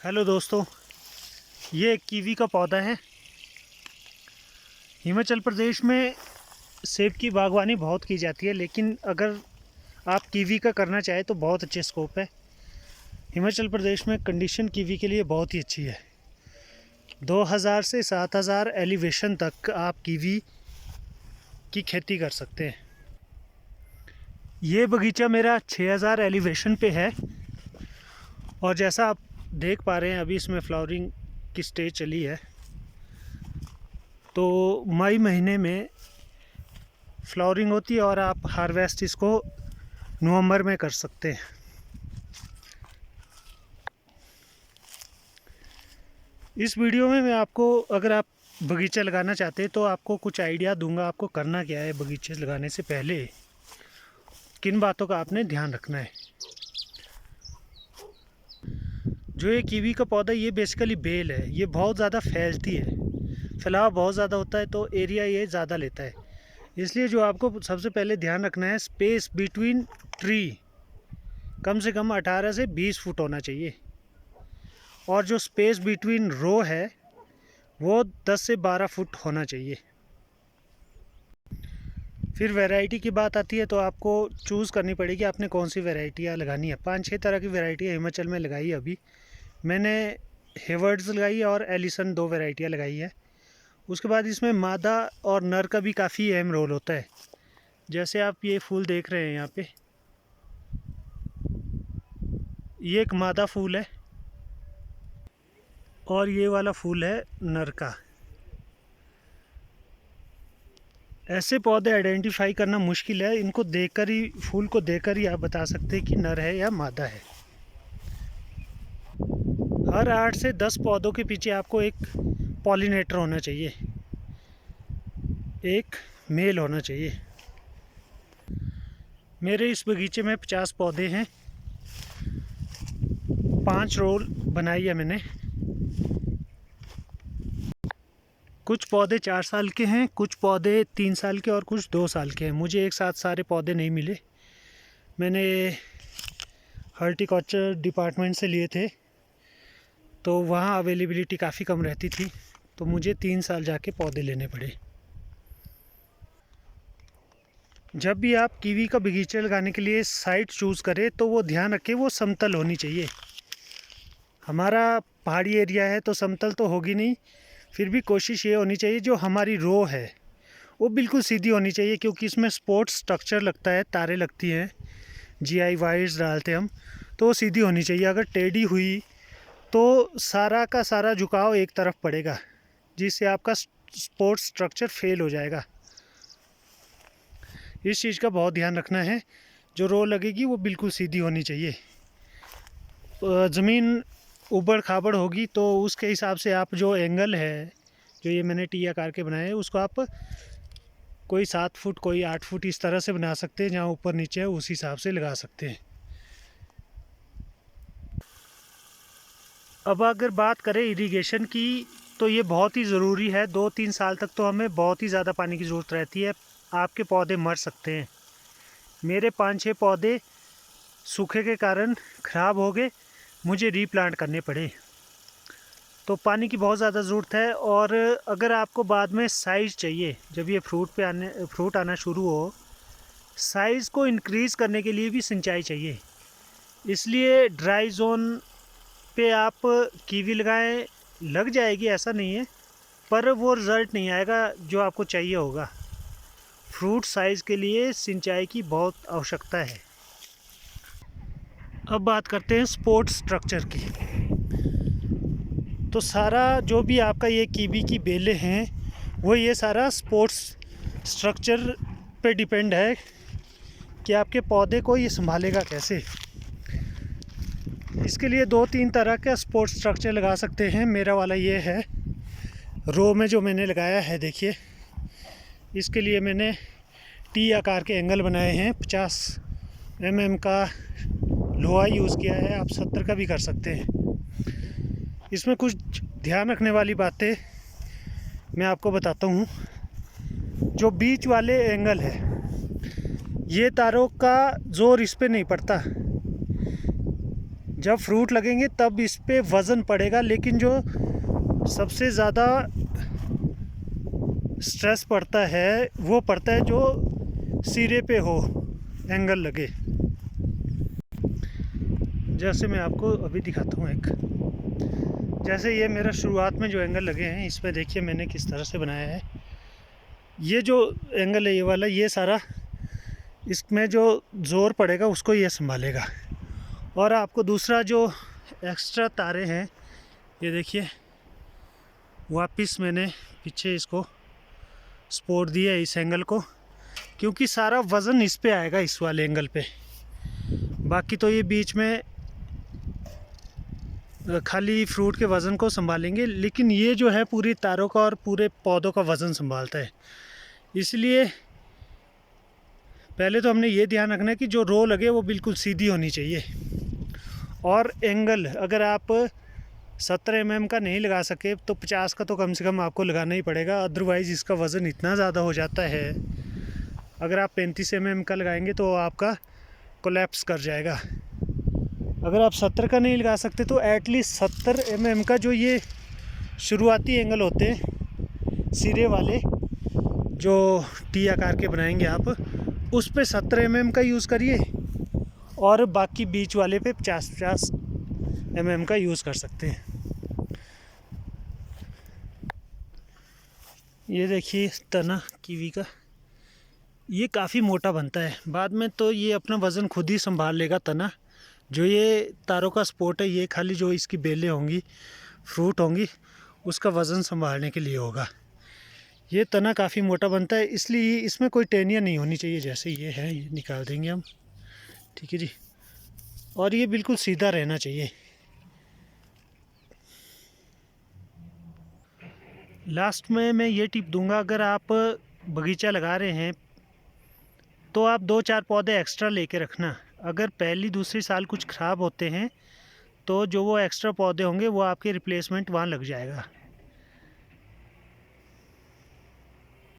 Hello दोस्तों, ये एक कीवी का पौधा है। हिमाचल प्रदेश में सेब की बागवानी बहुत की जाती है, लेकिन अगर आप कीवी का करना चाहें तो बहुत अच्छे स्कोप है। हिमाचल प्रदेश में कंडीशन कीवी के लिए बहुत ही अच्छी है। 2000 से 7000 एलिवेशन तक आप कीवी की खेती कर सकते हैं। ये बगीचा मेरा 6000 एलिवेशन पे है और जैसा आप देख पा रहे हैं अभी इसमें फ्लावरिंग की स्टेज चली है। तो मई महीने में फ्लावरिंग होती है और आप हार्वेस्ट इसको नवंबर में कर सकते हैं। इस वीडियो में मैं आपको, अगर आप बगीचा लगाना चाहते हैं तो आपको कुछ आइडिया दूंगा आपको करना क्या है। बगीचे लगाने से पहले किन बातों का आपने ध्यान रखना है। जो ये कीवी का पौधा, ये बेसिकली बेल है। ये बहुत ज़्यादा फैलती है, फैलाव बहुत ज़्यादा होता है, तो एरिया ये ज़्यादा लेता है। इसलिए जो आपको सबसे पहले ध्यान रखना है, स्पेस बिटवीन ट्री कम से कम 18 से 20 फुट होना चाहिए। और जो स्पेस बिटवीन रो है वो 10 से 12 फुट होना चाहिए। फिर वैरायटी की बात आती है तो आपको चूज़ करनी पड़ेगी आपने कौन सी वैरायटियाँ लगानी है। 5-6 तरह की वैरायटियाँ हिमाचल में लगाई है। अभी मैंने हेवर्ड्स लगाई है और एलिसन 2 वैरायटियाँ लगाई है। उसके बाद इसमें मादा और नर का भी काफ़ी अहम रोल होता है। जैसे आप ये फूल देख रहे हैं यहाँ पे, ये एक मादा फूल है और ये वाला फूल है नर का। ऐसे पौधे आइडेंटिफाई करना मुश्किल है, इनको देखकर ही, फूल को देखकर ही आप बता सकते हैं कि नर है या मादा है। हर 8 से 10 पौधों के पीछे आपको एक पॉलिनेटर होना चाहिए, एक मेल होना चाहिए। मेरे इस बगीचे में 50 पौधे हैं। 5 रोल बनाई है मैंने। कुछ पौधे 4 साल के हैं, कुछ पौधे 3 साल के और कुछ 2 साल के हैं। मुझे एक साथ सारे पौधे नहीं मिले, मैंने हॉर्टिकल्चर डिपार्टमेंट से लिए थे, तो वहाँ अवेलेबिलिटी काफ़ी कम रहती थी, तो मुझे 3 साल जाके पौधे लेने पड़े। जब भी आप कीवी का बगीचा लगाने के लिए साइट चूज़ करें तो वो ध्यान रखें वो समतल होनी चाहिए। हमारा पहाड़ी एरिया है तो समतल तो होगी नहीं, फिर भी कोशिश ये होनी चाहिए जो हमारी रो है वो बिल्कुल सीधी होनी चाहिए, क्योंकि इसमें स्पोर्ट्स स्ट्रक्चर लगता है, तारें लगती हैं, जीआई वायर्स डालते हैं हम, तो वो सीधी होनी चाहिए। अगर टेढ़ी हुई तो सारा का सारा झुकाव एक तरफ पड़ेगा, जिससे आपका स्पोर्ट्स स्ट्रक्चर फेल हो जाएगा। इस चीज़ का बहुत ध्यान रखना है। जो रो लगेगी वो बिल्कुल सीधी होनी चाहिए। ज़मीन ऊबड़ खाबड़ होगी तो उसके हिसाब से आप जो एंगल है, जो ये मैंने टी आकार के बनाए हैं, उसको आप कोई 7 फुट कोई 8 फुट इस तरह से बना सकते हैं। जहाँ ऊपर नीचे है उस हिसाब से लगा सकते हैं। अब अगर बात करें इरिगेशन की तो ये बहुत ही ज़रूरी है। 2-3 साल तक तो हमें बहुत ही ज़्यादा पानी की ज़रूरत रहती है, आपके पौधे मर सकते हैं। मेरे 5-6 पौधे सूखे के कारण ख़राब हो गए, मुझे रीप्लांट करने पड़े। तो पानी की बहुत ज़्यादा ज़रूरत है। और अगर आपको बाद में साइज़ चाहिए, जब ये फ्रूट आना शुरू हो, साइज़ को इंक्रीज़ करने के लिए भी सिंचाई चाहिए। इसलिए ड्राई जोन पे आप कीवी लगाएं, लग जाएगी ऐसा नहीं है, पर वो रिज़ल्ट नहीं आएगा जो आपको चाहिए होगा। फ्रूट साइज़ के लिए सिंचाई की बहुत आवश्यकता है। अब बात करते हैं सपोर्ट स्ट्रक्चर की। तो सारा जो भी आपका ये कीवी की बेलें हैं वो ये सारा सपोर्ट्स स्ट्रक्चर पे डिपेंड है कि आपके पौधे को ये संभालेगा कैसे। इसके लिए 2-3 तरह का सपोर्ट स्ट्रक्चर लगा सकते हैं। मेरा वाला ये है, रो में जो मैंने लगाया है, देखिए इसके लिए मैंने टी आकार के एंगल बनाए हैं। 50 mm का लोहा यूज़ किया है, आप 70 का भी कर सकते हैं। इसमें कुछ ध्यान रखने वाली बातें मैं आपको बताता हूँ। जो बीच वाले एंगल है, ये तारों का जोर इस पे नहीं पड़ता, जब फ्रूट लगेंगे तब इस पे वज़न पड़ेगा, लेकिन जो सबसे ज़्यादा स्ट्रेस पड़ता है वो पड़ता है जो सिरे पे हो एंगल लगे। जैसे मैं आपको अभी दिखाता हूँ एक, जैसे ये मेरा शुरुआत में जो एंगल लगे हैं इसमें देखिए मैंने किस तरह से बनाया है। ये जो एंगल है ये वाला, ये सारा इसमें जो ज़ोर पड़ेगा उसको ये संभालेगा। और आपको दूसरा जो एक्स्ट्रा तारे हैं ये देखिए, वापस मैंने पीछे इसको सपोर्ट दिया इस एंगल को, क्योंकि सारा वज़न इस पे आएगा, इस वाले एंगल पे। बाकी तो ये बीच में खाली फ्रूट के वज़न को संभालेंगे, लेकिन ये जो है पूरी तारों का और पूरे पौधों का वज़न संभालता है। इसलिए पहले तो हमने ये ध्यान रखना है कि जो रो लगे वो बिल्कुल सीधी होनी चाहिए। और एंगल अगर आप 70 mm का नहीं लगा सके तो 50 का तो कम से कम आपको लगाना ही पड़ेगा, अदरवाइज़ इसका वज़न इतना ज़्यादा हो जाता है। अगर आप 35 mm का लगाएंगे तो आपका कोलैप्स कर जाएगा। अगर आप 70 का नहीं लगा सकते तो एटलीस्ट 70 mm का जो ये शुरुआती एंगल होते हैं सिरे वाले जो टी आकार के बनाएंगे आप, उस पे 70 mm का यूज़ करिए और बाकी बीच वाले पे 50-50 mm का यूज़ कर सकते हैं। ये देखिए तना कीवी का, ये काफ़ी मोटा बनता है, बाद में तो ये अपना वज़न खुद ही संभाल लेगा तना। जो ये तारों का सपोर्ट है ये खाली जो इसकी बेलें होंगी, फ्रूट होंगी, उसका वज़न संभालने के लिए होगा। ये तना काफ़ी मोटा बनता है, इसलिए इसमें कोई टहनियाँ नहीं होनी चाहिए। जैसे ये है ये निकाल देंगे हम, ठीक है जी। और ये बिल्कुल सीधा रहना चाहिए। लास्ट में मैं ये टिप दूंगा, अगर आप बगीचा लगा रहे हैं तो आप 2-4 पौधे एक्स्ट्रा लेके रखना। अगर पहली दूसरी साल कुछ ख़राब होते हैं तो जो वो एक्स्ट्रा पौधे होंगे वो आपके रिप्लेसमेंट वहाँ लग जाएगा।